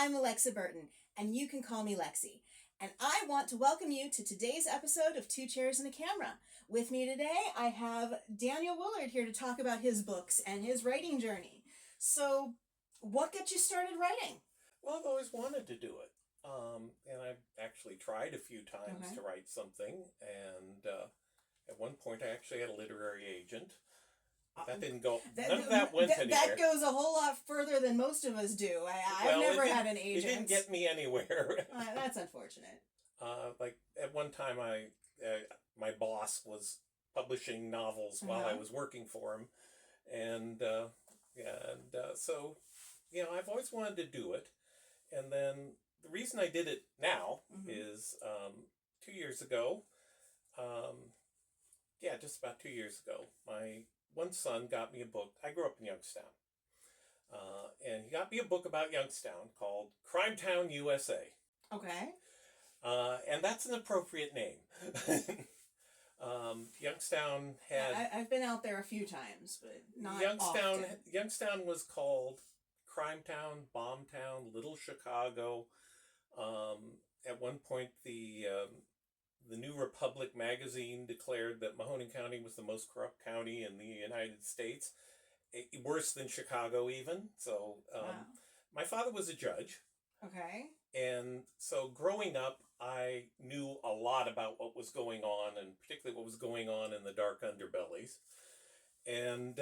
I'm Alexa Burton, and you can call me Lexi. And I want to welcome you to today's episode of Two Chairs and a Camera. With me today, I have Daniel Willard here to talk about his books and his writing journey. So, what got you started writing? Well, I've always wanted to do it. And I've actually tried a few times to write something. And at one point, I actually had a literary agent. That didn't go. None of that went anywhere. That goes a whole lot further than most of us do. I've never had an agent. It didn't get me anywhere. That's unfortunate. Like at one time, my boss was publishing novels while I was working for him, and so I've always wanted to do it. And then the reason I did it now is 2 years ago. Just about 2 years ago, my one son got me a book. I grew up in Youngstown. And he got me a book about Youngstown called Crime Town, USA. Okay. And that's an appropriate name. Youngstown had... I've been out there a few times, but not Youngstown, often. Youngstown was called Crime Town, Bomb Town, Little Chicago. At one point, the New Republic magazine declared that Mahoning County was the most corrupt county in the United States, worse than Chicago even. So my father was a judge. Okay. And so growing up, I knew a lot about what was going on, and particularly what was going on in the dark underbellies. And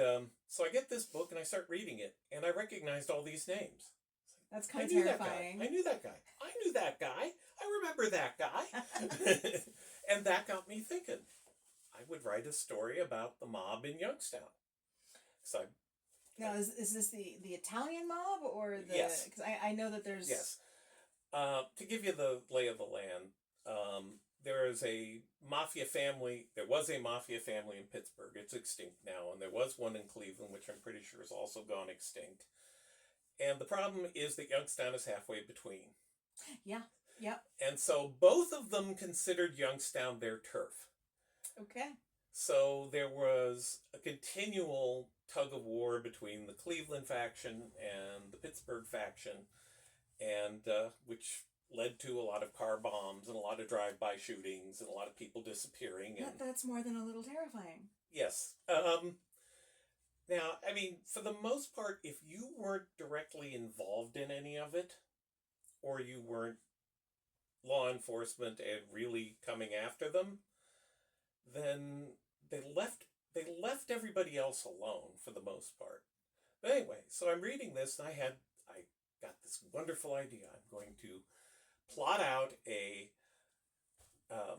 so I get this book and I start reading it, and I recognized all these names. That's kind of terrifying. I knew that guy. I knew that guy. I remember that guy. And that got me thinking. I would write a story about the mob in Youngstown. So now, is this the Italian mob or the? Yes. Because I know that there's. Yes. To give you the lay of the land, there is a mafia family. There was a mafia family in Pittsburgh. It's extinct now, and there was one in Cleveland, which I'm pretty sure is also gone extinct. And the problem is that Youngstown is halfway between. Yeah. Yep. And so both of them considered Youngstown their turf. Okay. So there was a continual tug of war between the Cleveland faction and the Pittsburgh faction, and which led to a lot of car bombs and a lot of drive-by shootings and a lot of people disappearing. And that's more than a little terrifying. Yes. Now, I mean, for the most part, if you weren't directly involved in any of it, or you weren't law enforcement and really coming after them, then they left everybody else alone for the most part. But anyway, so I'm reading this, and I got this wonderful idea. I'm going to plot out a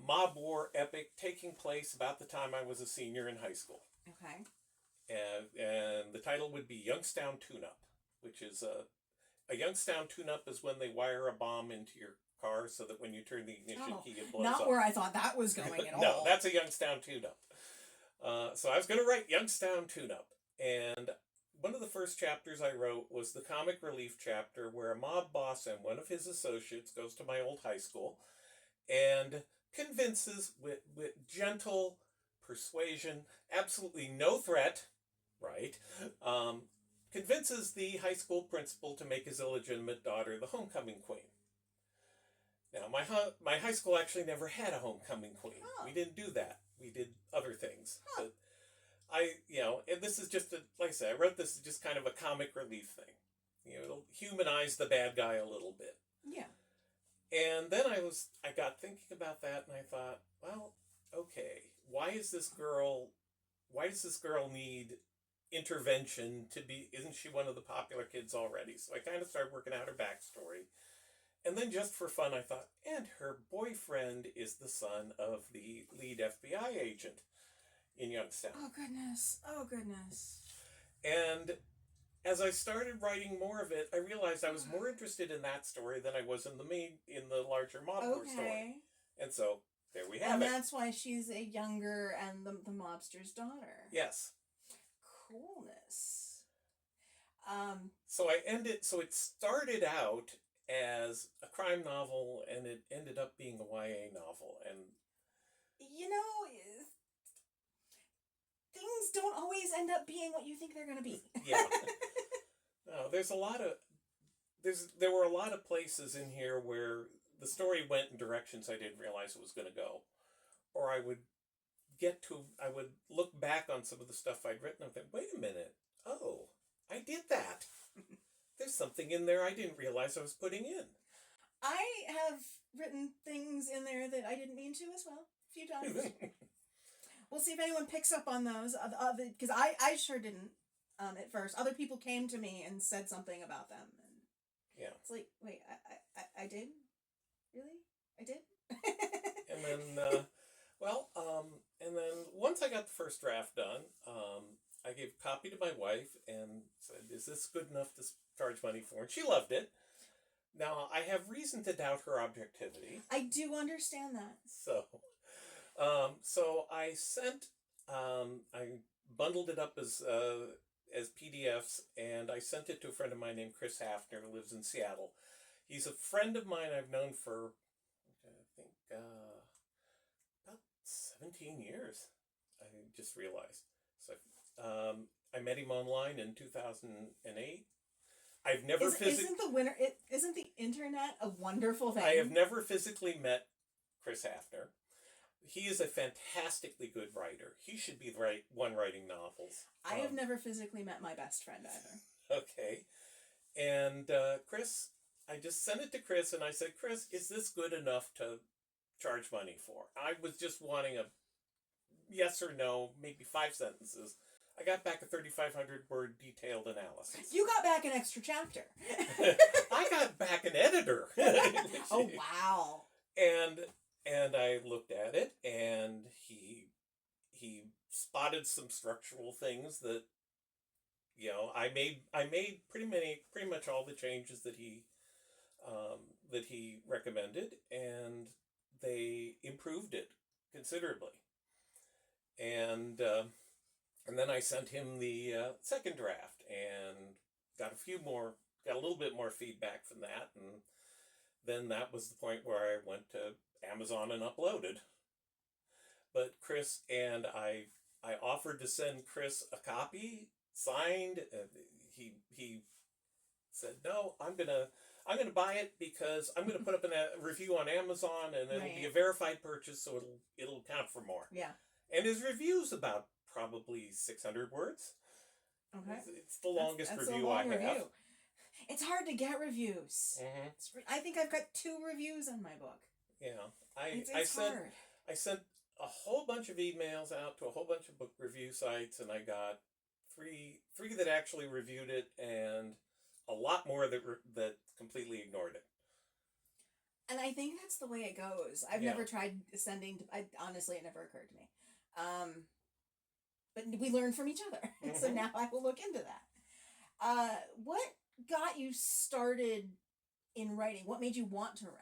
mob war epic taking place about the time I was a senior in high school. Okay. And the title would be Youngstown Tune-Up, which is a Youngstown Tune-Up is when they wire a bomb into your car so that when you turn the ignition key, it blows up. Not where I thought that was going at all. No, that's a Youngstown Tune-Up. So I was going to write Youngstown Tune-Up, and one of the first chapters I wrote was the comic relief chapter where a mob boss and one of his associates goes to my old high school and convinces with gentle persuasion, absolutely no threat, right, convinces the high school principal to make his illegitimate daughter the homecoming queen. Now, my high school actually never had a homecoming queen. Oh. We didn't do that. We did other things. Huh. But and this is just like I said, I wrote this as just kind of a comic relief thing. It'll humanize the bad guy a little bit. Yeah. And then I got thinking about that, and I thought, well, okay, why does this girl need intervention to be, isn't she one of the popular kids already? So I kind of started working out her backstory. And then just for fun, I thought, and her boyfriend is the son of the lead FBI agent in Youngstown. Oh, goodness. Oh, goodness. And as I started writing more of it, I realized I was more interested in that story than I was in the larger mob war story. And so there we have it. And that's why she's a younger and the mobster's daughter. Yes. Coolness. So it started out as a crime novel, and it ended up being a YA novel. And things don't always end up being what you think they're going to be. Yeah. No, there's a lot of there were a lot of places in here where the story went in directions I didn't realize it was going to go, or I would look back on some of the stuff I'd written and think, wait a minute, oh, I did that. There's something in there I didn't realize I was putting in. I have written things in there that I didn't mean to as well, a few times. We'll see if anyone picks up on those, because I sure didn't at first. Other people came to me and said something about them. And yeah. It's like, wait, I did? Really? I did? And then, and then once I got the first draft done, I gave a copy to my wife and said, is this good enough to charge money for? And she loved it. Now, I have reason to doubt her objectivity. I do understand that. So I sent, I bundled it up as PDFs, and I sent it to a friend of mine named Chris Hafner, who lives in Seattle. He's a friend of mine I've known for, I think, about 17 years, I just realized. So I met him online in 2008. I've never Isn't the internet a wonderful thing? I have never physically met Chris Hafner. He is a fantastically good writer. He should be the one writing novels. I have never physically met my best friend either. Okay. And Chris, I just sent it to Chris and I said, Chris, is this good enough to charge money for? I was just wanting a yes or no, maybe 5 sentences. I got back a 3,500 word detailed analysis. You got back an extra chapter. I got back an editor. Oh, wow. And I looked at it, and he spotted some structural things that, I made pretty much all the changes that he recommended, and they improved it considerably. And then I sent him the second draft and got a little bit more feedback from that, and then that was the point where I went to Amazon and uploaded. But Chris and I offered to send Chris a copy signed. He said, no, I'm gonna buy it because I'm gonna put up a review on Amazon, and it'll be a verified purchase, so it'll count for more. Yeah. And his review's about probably 600 words. Okay. It's the longest review I have. It's hard to get reviews. Mm-hmm. I think I've got 2 reviews on my book. Yeah, It's hard. I sent a whole bunch of emails out to a whole bunch of book review sites, and I got three that actually reviewed it, and a lot more that completely ignored it. And I think that's the way it goes. I've never tried sending. Honestly, it never occurred to me. But we learn from each other, so now I will look into that. What got you started in writing? What made you want to write?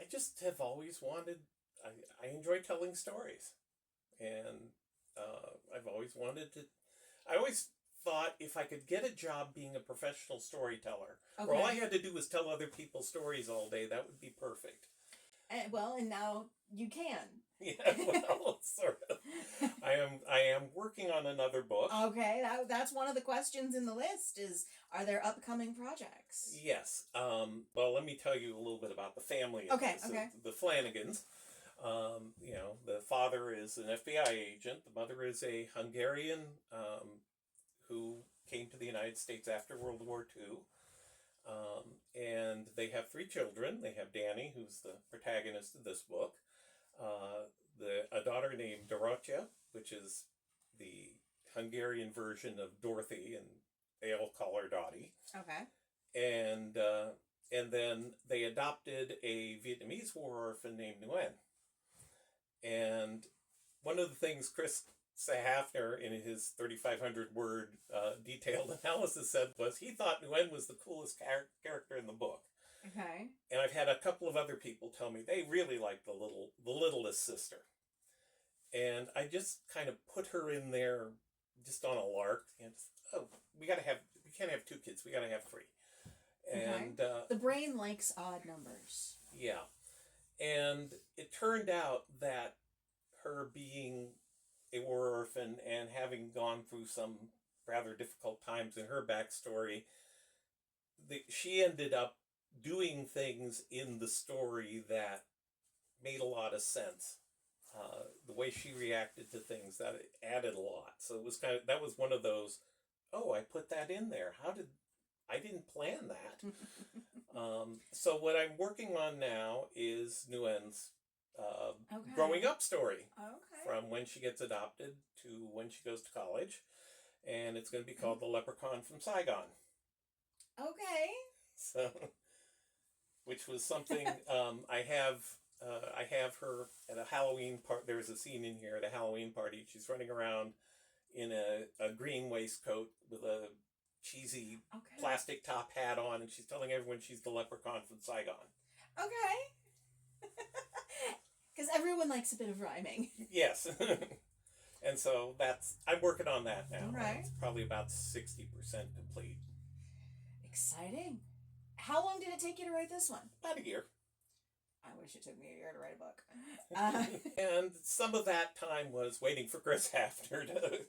I just have always wanted. I enjoy telling stories, and I've always wanted to. I always thought if I could get a job being a professional storyteller, where all I had to do was tell other people's stories all day, that would be perfect. And now you can. Yeah, well, sort of. I am working on another book. Okay, that's one of the questions in the list is, are there upcoming projects? Yes. Well, let me tell you a little bit about the family. Okay. The Flanagans. The father is an FBI agent. The mother is a Hungarian who came to the United States after World War II. And they have 3 children. They have Danny, who's the protagonist of this book. A daughter named Dorothea, which is the Hungarian version of Dorothy, and they all call her Dottie. Okay. And then they adopted a Vietnamese war orphan named Nguyen. And one of the things Chris Hafner, in his 3,500 word detailed analysis, said was he thought Nguyen was the coolest character in the book. Okay. And I've had a couple of other people tell me they really like the littlest sister. And I just kind of put her in there just on a lark. And we can't have 2 kids. We got to have 3. And the brain likes odd numbers. Yeah. And it turned out that her being a war orphan and having gone through some rather difficult times in her backstory, she ended up doing things in the story that made a lot of sense. The way she reacted to things, that it added a lot. So it was that was one of those, oh, I put that in there. I didn't plan that. So what I'm working on now is Nguyen's growing up story. Okay. From when she gets adopted to when she goes to college. And it's going to be called The Leprechaun from Saigon. Okay. So, which was something I have her at a Halloween part. There's a scene in here at a Halloween party. She's running around in a green waistcoat with a cheesy plastic top hat on, and she's telling everyone she's the leprechaun from Saigon. Okay. Because everyone likes a bit of rhyming. Yes. And so I'm working on that now. Right. It's probably about 60% complete. Exciting. How long did it take you to write this one? About a year. I wish it took me a year to write a book. And some of that time was waiting for Chris Hafner to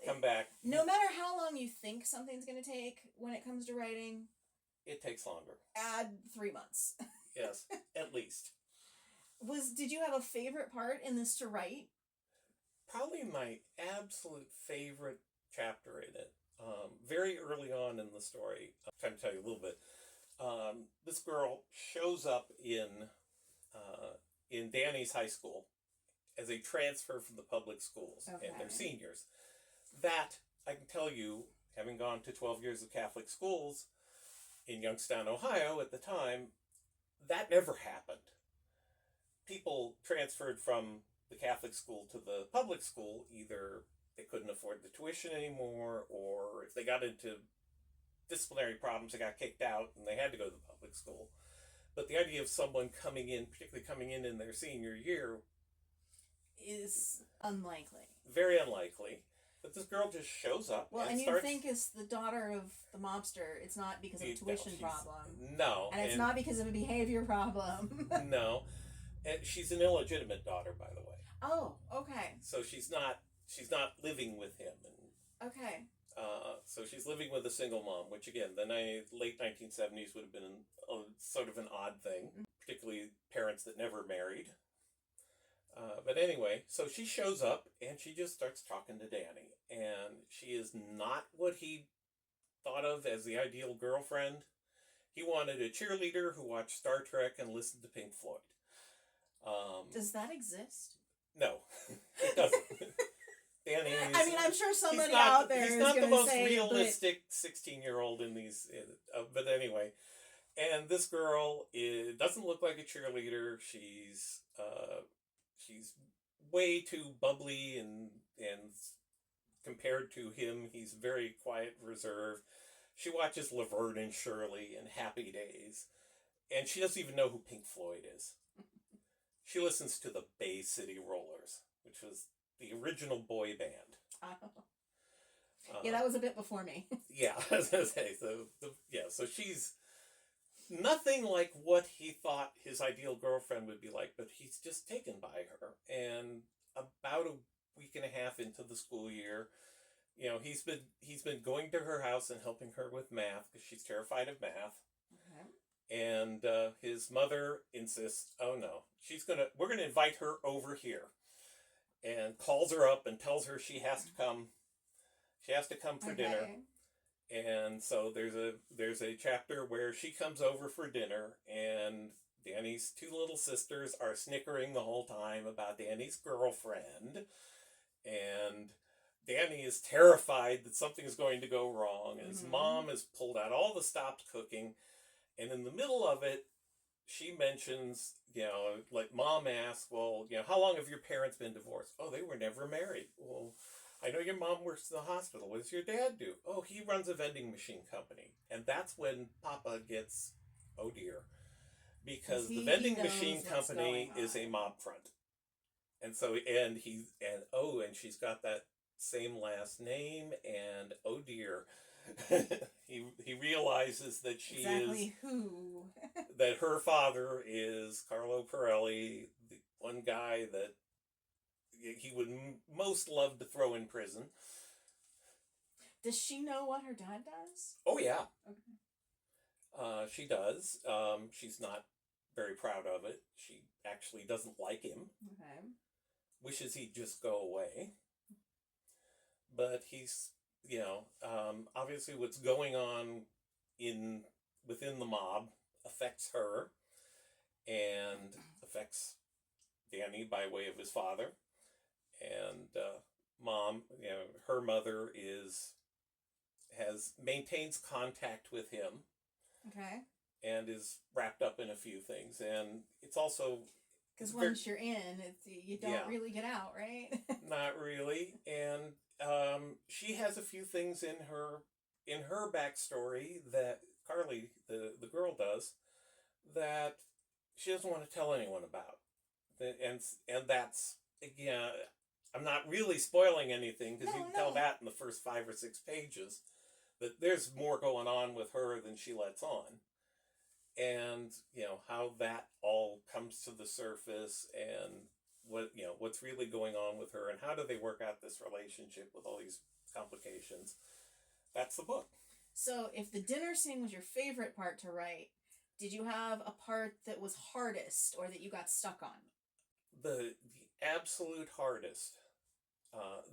come back. No matter how long you think something's going to take when it comes to writing, it takes longer. Add 3 months. Yes, at least. Did you have a favorite part in this to write? Probably my absolute favorite chapter in it. Very early on in the story, I'm trying to tell you a little bit. This girl shows up in Danny's high school as a transfer from the public schools, and they're seniors. That, I can tell you, having gone to 12 years of Catholic schools in Youngstown, Ohio at the time, that never happened. People transferred from the Catholic school to the public school, either they couldn't afford the tuition anymore, or if they got into disciplinary problems, they got kicked out and they had to go to the public school. But the idea of someone coming in, particularly coming in their senior year, is unlikely. Very unlikely. But this girl just shows up. Well, and you think it's the daughter of the mobster. It's not because of a tuition problem. No. And it's not because of a behavior problem. No. And she's an illegitimate daughter, by the way. Oh, okay. So she's not living with him. Okay. So she's living with a single mom, which again, the late 1970s would have been sort of an odd thing, particularly parents that never married. But anyway, so she shows up and she just starts talking to Danny, and she is not what he thought of as the ideal girlfriend. He wanted a cheerleader who watched Star Trek and listened to Pink Floyd. Does that exist? No, it doesn't. Danny is, I mean, I'm sure somebody out there is going to say... He's not the most realistic 16-year-old in these... but anyway. And this girl doesn't look like a cheerleader. She's way too bubbly and compared to him, he's very quiet, reserved. She watches Laverne and Shirley and Happy Days. And she doesn't even know who Pink Floyd is. She listens to the Bay City Rollers, which was the original boy band. Yeah, that was a bit before me. Yeah, I was going to say. So she's nothing like what he thought his ideal girlfriend would be like, but he's just taken by her. And about a week and a half into the school year, he's been going to her house and helping her with math because she's terrified of math. And his mother insists, oh no, we're gonna invite her over here, and calls her up and tells her she has to come for dinner. And so there's a chapter where she comes over for dinner, and Danny's two little sisters are snickering the whole time about Danny's girlfriend, and Danny is terrified that something is going to go wrong, and his mom has pulled out all the stopped cooking. And in the middle of it, she mentions, like mom asks, well, how long have your parents been divorced? Oh, they were never married. Well, I know your mom works in the hospital. What does your dad do? Oh, he runs a vending machine company. And that's when Papa gets, oh dear. Because the vending machine company is a mob front. And so, and she's got that same last name, and oh dear. he realizes that who that her father is Carlo Pirelli, the one guy that he would most love to throw in prison. Does she know what her dad does? Oh yeah. Okay. She does. She's not very proud of it. She actually doesn't like him. Okay. Wishes he'd just go away. But he's, obviously what's going on within the mob affects her and affects Danny by way of his father. And mom, her mother maintains contact with him. Okay. And is wrapped up in a few things. And it's also... Because once you're in, you don't really get out, right? Not really. And she has a few things in her backstory that Carly, the girl, does, that she doesn't want to tell anyone about. And that's, again, I'm not really spoiling anything, because you can tell that in the first 5 or 6 pages, that there's more going on with her than she lets on. And, how that all comes to the surface, and what's really going on with her, and how do they work out this relationship with all these complications. That's the book. So if the dinner scene was your favorite part to write, did you have a part that was hardest or that you got stuck on? The absolute hardest.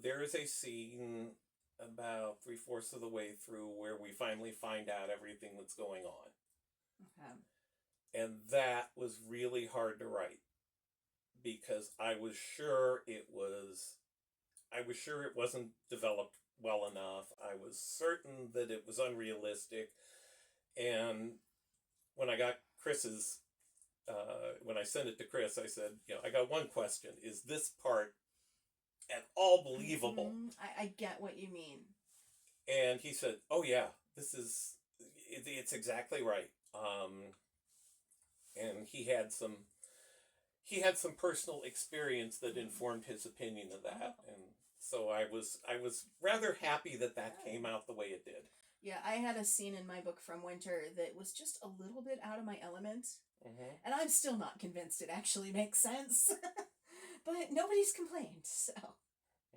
There is a scene about 3/4 of the way through where we finally find out everything that's going on. Okay. And that was really hard to write, because I was sure it wasn't developed well enough. I was certain that it was unrealistic. And when I got Chris's, when I sent it to Chris, I said, I got one question. Is this part at all believable? Mm-hmm. I get what you mean. And he said, oh yeah, it's exactly right. And he had some personal experience that informed his opinion of that. And so I was rather happy that came out the way it did. Yeah, I had a scene in my book from Winter that was just a little bit out of my element. Mm-hmm. And I'm still not convinced it actually makes sense. But nobody's complained, so.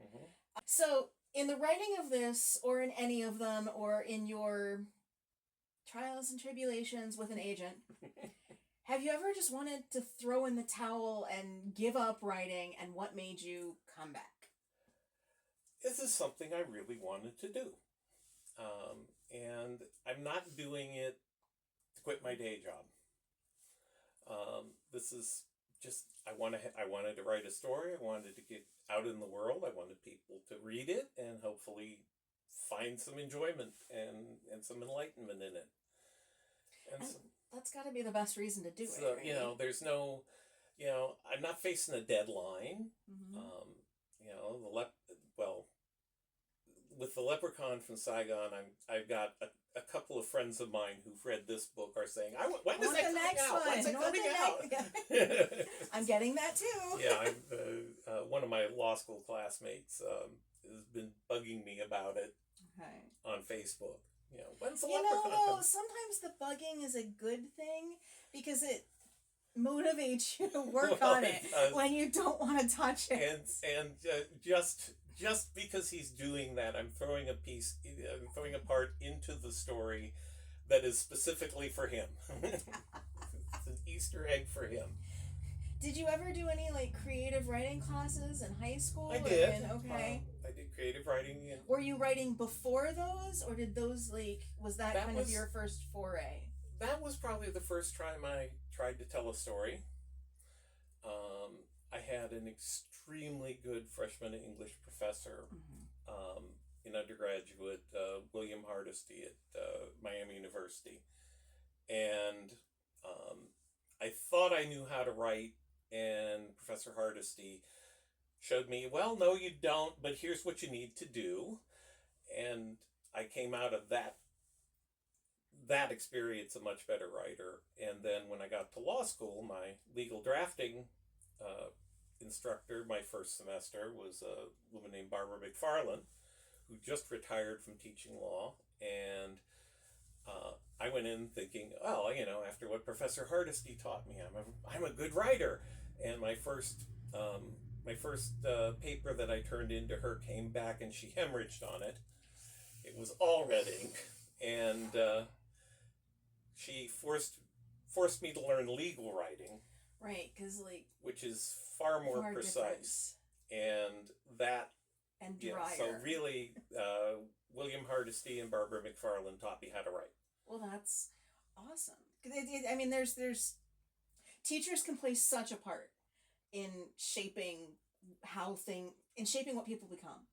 Mm-hmm. So, in the writing of this, or in any of them, or in your trials and tribulations with an agent, have you ever just wanted to throw in the towel and give up writing, and what made you come back? This is something I really wanted to do. And I'm not doing it to quit my day job. This is just, I wanted to write a story. I wanted to get out in the world. I wanted people to read it and hopefully find some enjoyment and some enlightenment in it. And so, that's got to be the best reason to do it, right? There's no, I'm not facing a deadline. Mm-hmm. With the Leprechaun from Saigon, I've got a couple of friends of mine who've read this book are saying, when is it coming out? When's it coming out? I'm getting that too. Yeah, one of my law school classmates has been bugging me about it on Facebook. When's the Leprechaun coming? Sometimes the bugging is a good thing because it motivates you to work on it when you don't want to touch it. And just because he's doing that, I'm throwing a part into the story that is specifically for him. It's an Easter egg for him. Did you ever do any creative writing classes in high school? I did. Okay. I did creative writing. Were you writing before those, or did those was that kind of your first foray? That was probably the first time I tried to tell a story. I had an extremely good freshman English professor in undergraduate, William Hardesty at Miami University. And I thought I knew how to write, and Professor Hardesty showed me, well, no, you don't, but here's what you need to do. And I came out of that experience a much better writer. And then when I got to law school, my legal drafting instructor my first semester was a woman named Barbara McFarland, who just retired from teaching law. And I went in thinking, well, after what Professor Hardesty taught me, I'm a good writer. And my first paper that I turned into her came back, and she hemorrhaged on it. It was all red ink, and she forced me to learn legal writing, Right, because like which is far more precise, and that and drier. Yeah, so really, William Hardesty and Barbara McFarland taught me how to write. Well, that's awesome. I mean, there's teachers can play such a part in shaping what people become.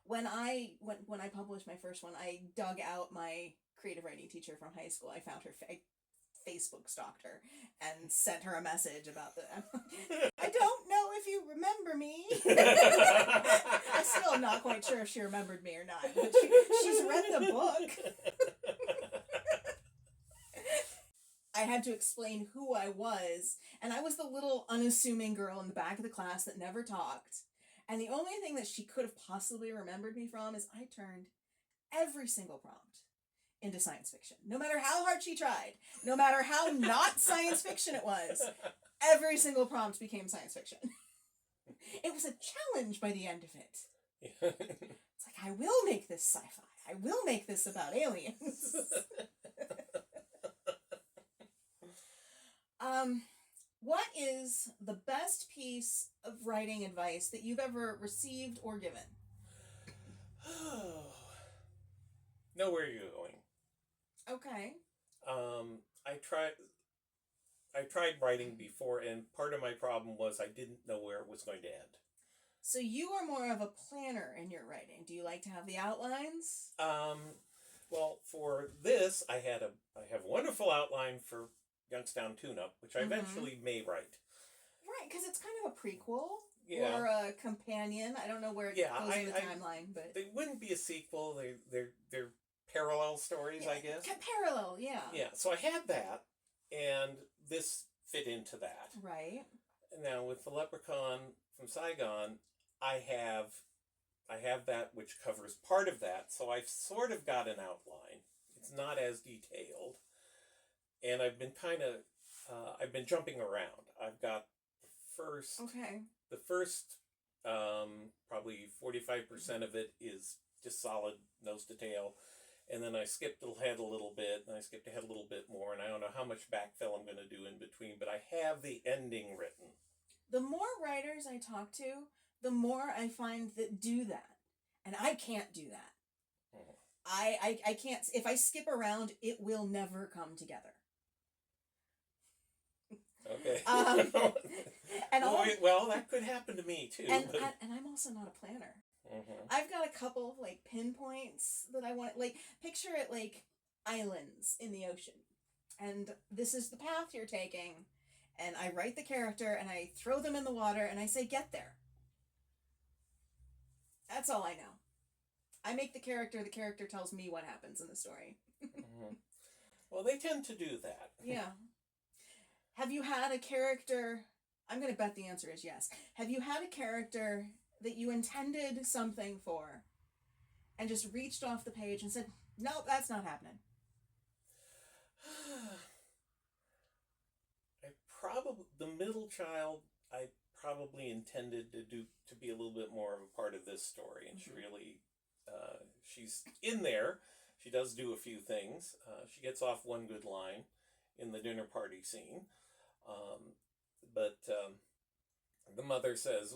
When I published my first one, I dug out my creative writing teacher from high school. I found her Facebook stalked her and sent her a message about I don't know if you remember me. I'm still not quite sure if she remembered me or not, but she's read the book. I had to explain who I was, and I was the little unassuming girl in the back of the class that never talked. And the only thing that she could have possibly remembered me from is I turned every single prompt into science fiction. No matter how hard she tried, no matter how not science fiction it was, every single prompt became science fiction. It was a challenge by the end of it. It's like, I will make this sci-fi. I will make this about aliens. What is the best piece of writing advice that you've ever received or given? Know where you're going. Okay. I tried writing before, and part of my problem was I didn't know where it was going to end. So you are more of a planner in your writing. Do you like to have the outlines? Well, for this, I have a wonderful outline for Youngstown Tune-Up, which I eventually may write. Right, because it's kind of a prequel Yeah. or a companion. I don't know where it goes in the timeline, but they wouldn't be a sequel. They're parallel stories, I guess. Parallel, yeah. Yeah. So I had that, and this fit into that. Right. Now with the Leprechaun from Saigon, I have that which covers part of that. So I've sort of got an outline. It's not as detailed. And I've been I've been jumping around. I've got the first probably 45% of it is just solid nose to tail. And then I skipped ahead a little bit, and I skipped ahead a little bit more, and I don't know how much backfill I'm going to do in between, but I have the ending written. The more writers I talk to, the more I find that do that. And I can't do that. I can't. If I skip around, it will never come together. Okay. And well, that could happen to me too. And I'm also not a planner. I've got a couple of like pinpoints that I want. Like picture it like islands in the ocean, and this is the path you're taking. And I write the character, and I throw them in the water, and I say, "Get there." That's all I know. I make the character tells me what happens in the story. Well, they tend to do that. Yeah. Have you had a character, I'm going to bet the answer is yes. Have you had a character that you intended something for and just reached off the page and said, nope, that's not happening? The middle child, I probably intended to be a little bit more of a part of this story, and she really, she's in there. She does do a few things. She gets off one good line in the dinner party scene, but the mother says,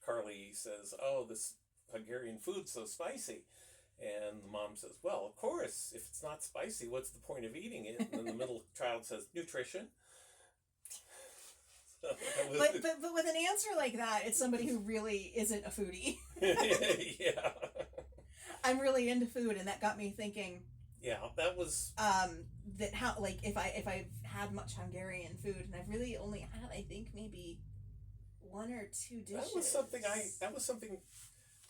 Carly says, "Oh, this Hungarian food's so spicy." And the mom says, "Well, of course, if it's not spicy, what's the point of eating it?" And then the middle child says, "Nutrition." But with an answer like that, it's somebody who really isn't a foodie. Yeah. I'm really into food, and that got me thinking. Yeah, that was that how like if I've had much Hungarian food, and I've really only had I think maybe one or two dishes. That was something.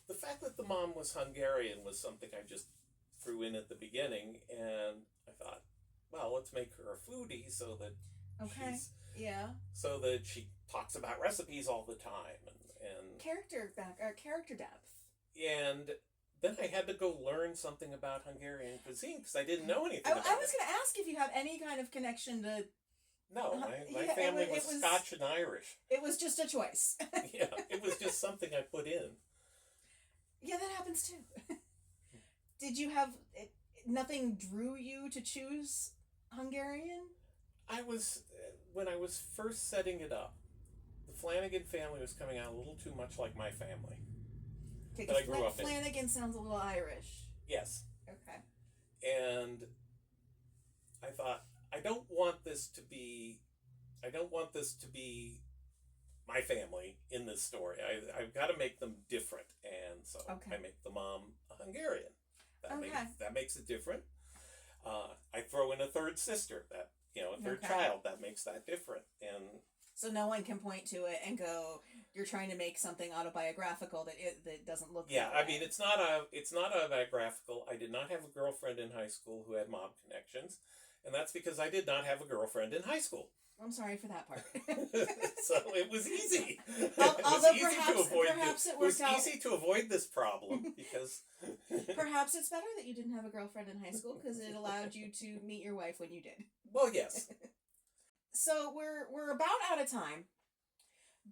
The fact that the mom was Hungarian was something I just threw in at the beginning, and I thought, well, let's make her a foodie so that so that she talks about recipes all the time and character depth. And then I had to go learn something about Hungarian cuisine because I didn't know anything about it. I was going to ask if you have any kind of connection to... No, my family was Scotch and Irish. It was just a choice. Yeah, it was just something I put in. Yeah, that happens too. Did you have... nothing drew you to choose Hungarian? When I was first setting it up, the Flanagan family was coming out a little too much like my family. Okay, That I grew up in. Flanagan sounds a little Irish. Yes. Okay. And I thought, I don't want this to be my family in this story. I've got to make them different, and so Okay. I make the mom a Hungarian. Okay. That makes it different. I throw in a third sister, a third Okay. child, that makes that different. And So no one can point to it and go, "You're trying to make something autobiographical that doesn't look." yeah, that I mean, way." it's not autobiographical. I did not have a girlfriend in high school who had mob connections, and that's because I did not have a girlfriend in high school. I'm sorry for that part. So it was easy. Although perhaps it it was worked out. easy to avoid this problem because Perhaps it's better that you didn't have a girlfriend in high school because it allowed you to meet your wife when you did. well, yes. So we're about out of time,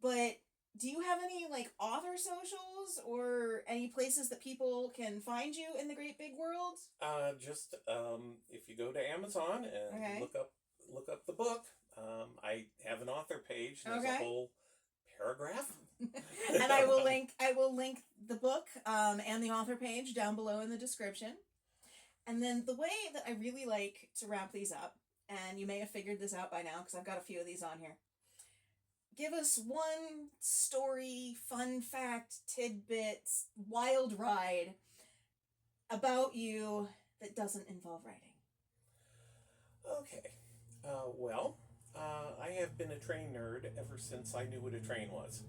but do you have any author socials or any places that people can find you in the great big world? Just if you go to Amazon and Okay. look up the book, I have an author page. There's a whole paragraph. And I will link the book and the author page down below in the description. And then the way that I really like to wrap these up, and you may have figured this out by now because I've got a few of these on here. Give us one story, fun fact, tidbit, wild ride about you that doesn't involve writing. Okay. Well, I have been a train nerd ever since I knew what a train was.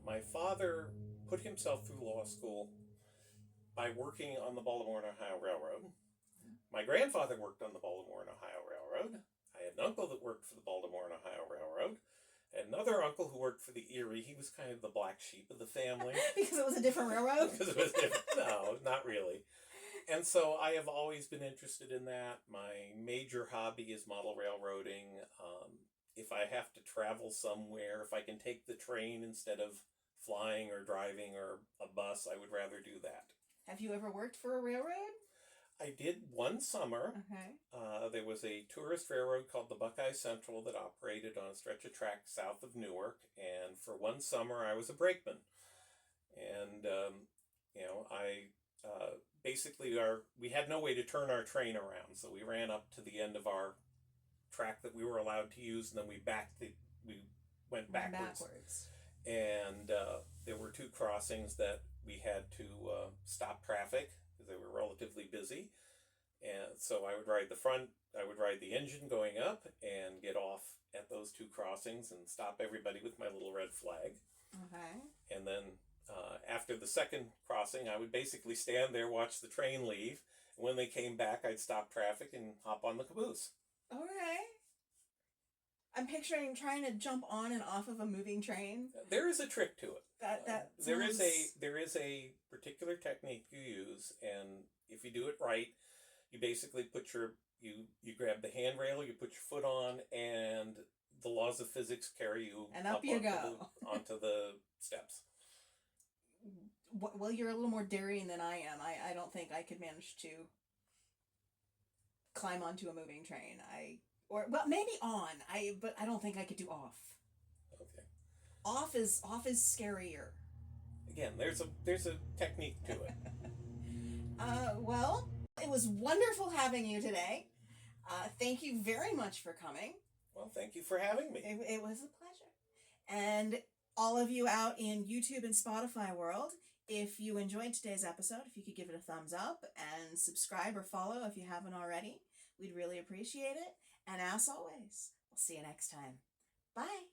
My father put himself through law school by working on the Baltimore and Ohio Railroad. My grandfather worked on the Baltimore and Ohio Railroad. I had an uncle that worked for the Baltimore and Ohio Railroad. I had another uncle who worked for the Erie. He was kind of the black sheep of the family. Because it was a different railroad? Because it was different. No, not really. And so I have always been interested in that. My major hobby is model railroading. If I have to travel somewhere, if I can take the train instead of flying or driving or a bus, I would rather do that. Have you ever worked for a railroad? I did one summer. Okay. There was a tourist railroad called the Buckeye Central that operated on a stretch of track south of Newark, and for one summer I was a brakeman. And, we had no way to turn our train around, so we ran up to the end of our track that we were allowed to use, and then we went backwards. And there were two crossings that we had to stop traffic because they were relatively busy. And so I would ride the engine going up and get off at those two crossings and stop everybody with my little red flag. Okay. And then after the second crossing, I would basically stand there, watch the train leave. And when they came back, I'd stop traffic and hop on the caboose. Okay. I'm picturing trying to jump on and off of a moving train. There is a trick to it. There is sounds... a particular technique you use, and if you do it right, you basically you grab the handrail, you put your foot on, and the laws of physics carry you and up you go onto the steps. Well, you're a little more daring than I am. I don't think I could manage to climb onto a moving train. Maybe on. But I don't think I could do off. Okay. Off is scarier. Again, there's a technique to it. Well, it was wonderful having you today. Thank you very much for coming. Well, thank you for having me. It was a pleasure. And all of you out in YouTube and Spotify world, if you enjoyed today's episode, if you could give it a thumbs up and subscribe or follow if you haven't already, we'd really appreciate it. And as always, we'll see you next time. Bye.